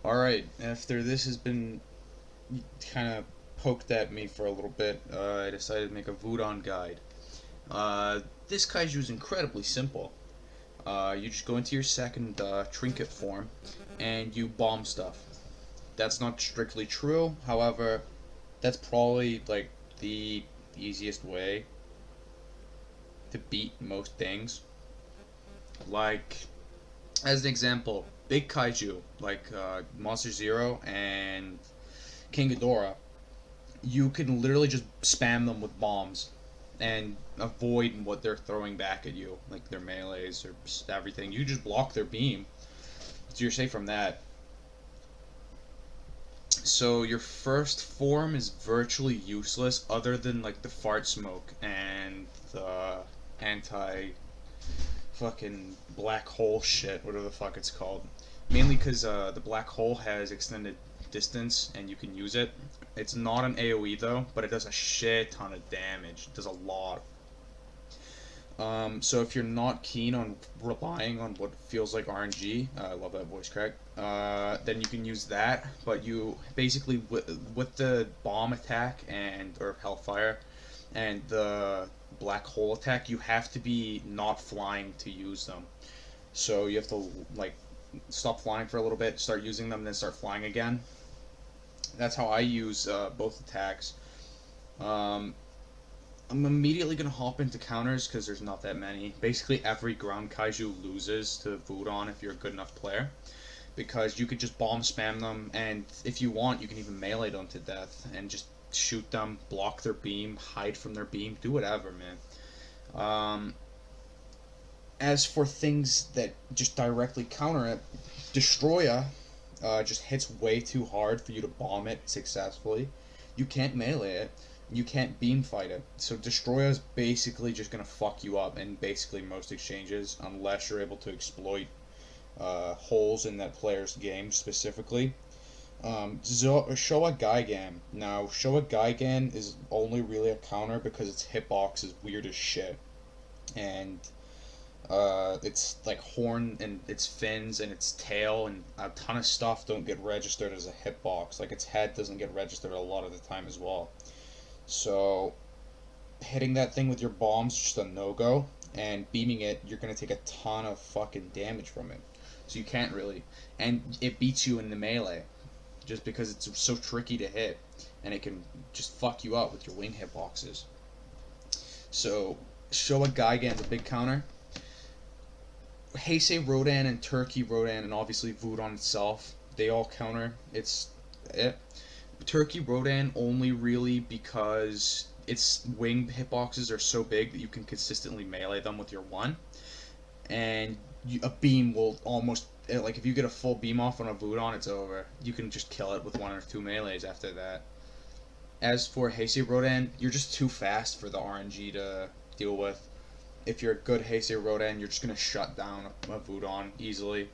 Alright, after this has been kind of poked at me for a little bit, I decided to make a Voodon guide. This kaiju is incredibly simple. You just go into your second trinket form and you bomb stuff. That's not strictly true, however, that's probably like the easiest way to beat most things. Like, as an example, big kaiju like Monster Zero and King Ghidorah, you can literally just spam them with bombs and avoid what they're throwing back at you, like their melees or everything. You just block their beam, so you're safe from that. So your first form is virtually useless, other than like the fart smoke and the anti fucking black hole shit, whatever the fuck it's called. Mainly because the black hole has extended distance and you can use it. It's not an AoE though, but it does a shit ton of damage. It does a lot. So if you're not keen on relying on what feels like RNG, I love that voice crack. Then you can use that, but you basically with the bomb attack and or hellfire, and the black hole attack, you have to be not flying to use them. So you have to like stop flying for a little bit, start using them, then start flying again. That's how I use both attacks. Um, I'm immediately gonna hop into counters because there's not that many. Basically, every ground kaiju loses to Voodon if you're a good enough player, because you could just bomb spam them, and if you want, you can even melee them to death and just shoot them, block their beam, hide from their beam, do whatever, man. Um, as for things that just directly counter it, Destroya just hits way too hard for you to bomb it successfully. You can't melee it. You can't beam fight it. So Destroya is basically just gonna fuck you up in basically most exchanges, unless you're able to exploit holes in that player's game specifically. Showa Gaigan. Now, Showa Gaigan is only really a counter because its hitbox is weird as shit. And its like horn and its fins and its tail and a ton of stuff don't get registered as a hitbox. Like its head doesn't get registered a lot of the time as well. So hitting that thing with your bombs is just a no go, and beaming it, you're gonna take a ton of fucking damage from it. So you can't really, and it beats you in the melee just because it's so tricky to hit, and it can just fuck you up with your wing hitboxes. So Showa Gaigan's a big counter. Heisei Rodan and Turkey Rodan and obviously Voodon itself, they all counter. It's it. Turkey Rodan only really because its wing hitboxes are so big that you can consistently melee them with your one, and a beam will almost like if you get a full beam off on a Voodon, it's over. You can just kill it with one or two melees after that. As for Heisei Rodan, you're just too fast for the RNG to deal with. If you're a good Heisei Rodan, you're just gonna shut down a Voodon easily.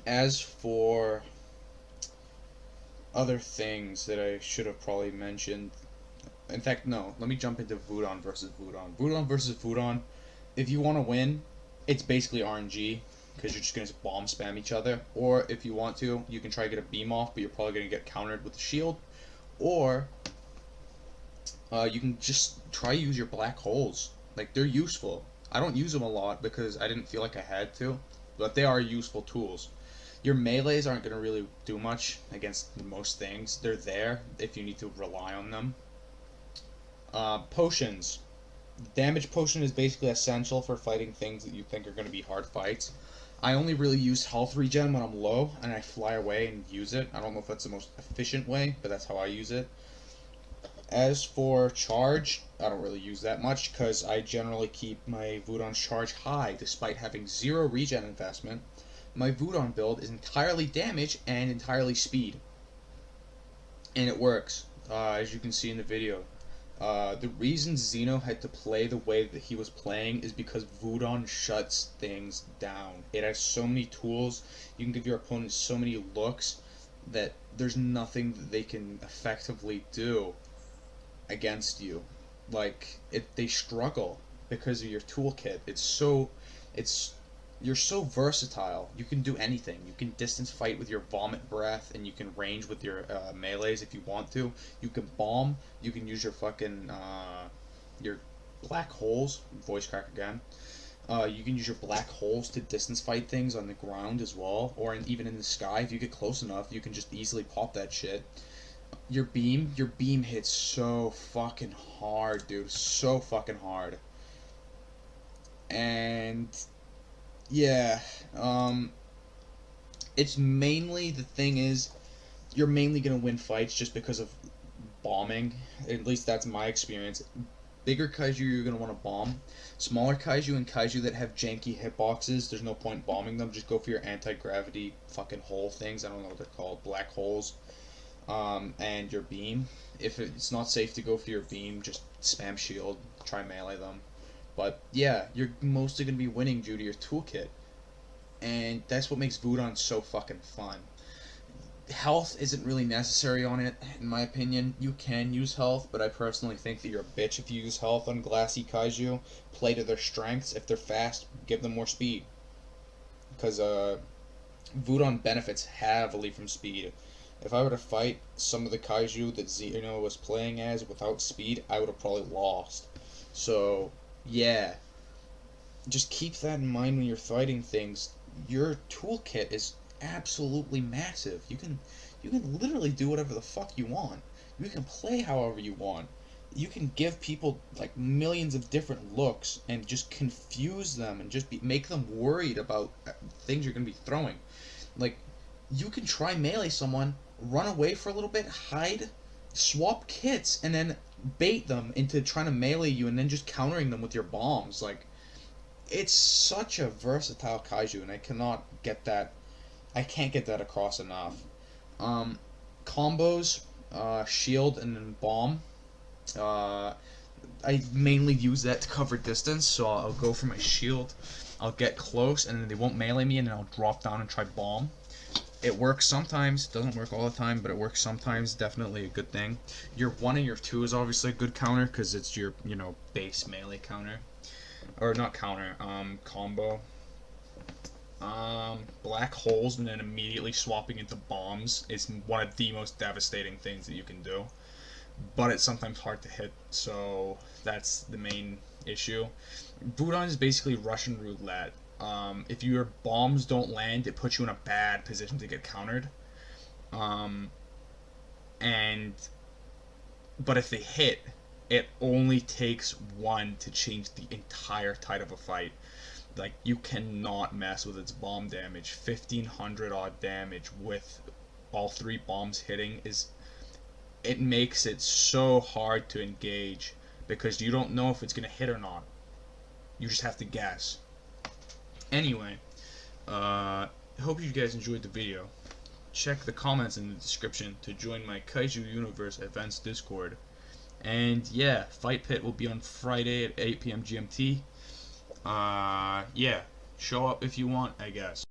As for other things that I should have probably mentioned, in fact, no, let me jump into Voodon versus Voodon. Voodon versus Voodon, if you want to win, it's basically RNG because you're just gonna bomb spam each other. Or if you want to, you can try to get a beam off, but you're probably gonna get countered with the shield. Or you can just try use your black holes. Like they're useful. I don't use them a lot because I didn't feel like I had to, but they are useful tools. Your melees aren't going to really do much against most things. They're there if you need to rely on them. Potions. Damage potion is basically essential for fighting things that you think are going to be hard fights. I only really use health regen when I'm low, and I fly away and use it. I don't know if that's the most efficient way, but that's how I use it. As for charge, I don't really use that much because I generally keep my Voodon's charge high despite having zero regen investment. My Voodon build is entirely damage and entirely speed, and it works, as you can see in the video. The reason Xeno had to play the way that he was playing is because Voodon shuts things down. It has so many tools, you can give your opponent so many looks that there's nothing that they can effectively do against you. Like they struggle because of your toolkit. It's you're so versatile. You can do anything. You can distance fight with your vomit breath, and you can range with your melees if you want to. You can bomb. You can use your fucking your black holes. Voice crack again. You can use your black holes to distance fight things on the ground as well, or even in the sky. If you get close enough, you can just easily pop that shit. Your beam hits so fucking hard, dude. So fucking hard. And yeah, it's mainly the thing is you're mainly gonna win fights just because of bombing. At least that's my experience. Bigger kaiju you're gonna want to bomb. Smaller kaiju and kaiju that have janky hitboxes, there's no point bombing them. Just go for your anti-gravity fucking hole things. I don't know what they're called, black holes. And your beam. If it's not safe to go for your beam, just spam shield. Try melee them. But yeah, you're mostly gonna be winning due to your toolkit, and that's what makes Voodon so fucking fun. Health isn't really necessary on it, in my opinion. You can use health, but I personally think that you're a bitch if you use health on glassy kaiju. Play to their strengths. If they're fast, give them more speed. Because Voodon benefits heavily from speed. If I were to fight some of the kaiju that Xeno was playing as without speed, I would have probably lost. So, yeah. Just keep that in mind when you're fighting things. Your toolkit is absolutely massive. You can literally do whatever the fuck you want. You can play however you want. You can give people like millions of different looks and just confuse them and make them worried about things you're gonna be throwing. Like you can try melee someone, run away for a little bit, hide, swap kits, and then bait them into trying to melee you and then just countering them with your bombs. Like it's such a versatile kaiju, and I can't get that across enough. Um, Combos, shield and then bomb. Uh, I mainly use that to cover distance, so I'll go for my shield. I'll get close, and then they won't melee me, and then I'll drop down and try bomb. It works sometimes, doesn't work all the time, but it works sometimes. Definitely a good thing. Your 1 and your 2 is obviously a good counter because it's your base melee counter, or not counter, combo. Black holes and then immediately swapping into bombs is one of the most devastating things that you can do. But it's sometimes hard to hit, so that's the main issue. Voodon is basically Russian roulette. If your bombs don't land, it puts you in a bad position to get countered. Um, and but if they hit, it only takes one to change the entire tide of a fight. Like you cannot mess with its bomb damage. 1500 odd damage with all 3 bombs hitting it makes it so hard to engage because you don't know if it's gonna hit or not. You just have to guess. Anyway, hope you guys enjoyed the video. Check the comments in the description to join my Kaiju Universe Events Discord. And yeah, Fight Pit will be on Friday at 8 p.m. GMT. Yeah, show up if you want, I guess.